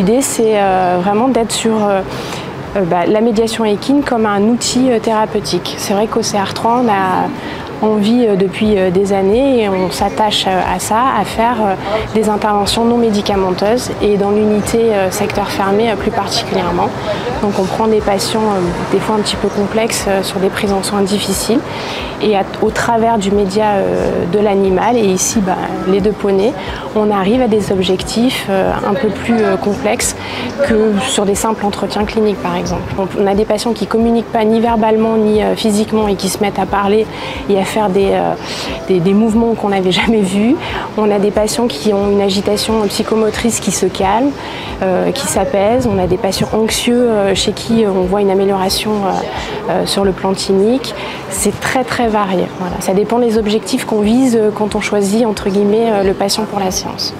l'idée, c'est vraiment d'être sur la médiation équine comme un outil thérapeutique. C'est vrai qu'au CR3, on a envie depuis des années et on s'attache à ça, à faire des interventions non médicamenteuses et dans l'unité secteur fermé plus particulièrement. Donc on prend des patients des fois un petit peu complexes sur des prises en soins difficiles et au travers du média de l'animal et ici les deux poneys, on arrive à des objectifs un peu plus complexes que sur des simples entretiens cliniques par exemple. On a des patients qui ne communiquent pas ni verbalement ni physiquement et qui se mettent à parler et à faire des mouvements qu'on n'avait jamais vus. On a des patients qui ont une agitation psychomotrice qui se calme, qui s'apaise. On a des patients anxieux chez qui on voit une amélioration sur le plan clinique. C'est très très varié. Voilà. Ça dépend des objectifs qu'on vise quand on choisit entre guillemets le patient pour la séance.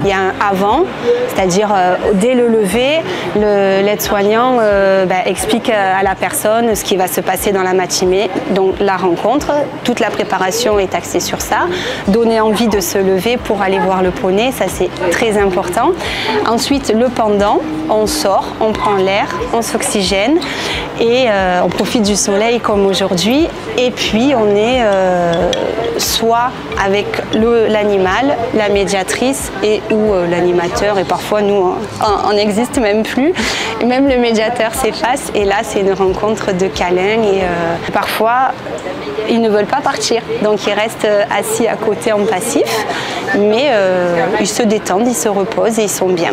Il y a un avant, c'est-à-dire dès le lever, l'aide-soignant explique à la personne ce qui va se passer dans la matinée, donc la rencontre, toute la préparation est axée sur ça, donner envie de se lever pour aller voir le poney, ça c'est très important. Ensuite le pendant, on sort, on prend l'air, on s'oxygène et on profite du soleil comme aujourd'hui et puis on est soit avec l'animal, la médiatrice ou l'animateur et parfois nous on n'existe même plus et même le médiateur s'efface et là c'est une rencontre de câlins et parfois ils ne veulent pas partir donc ils restent assis à côté en passif mais ils se détendent, ils se reposent et ils sont bien.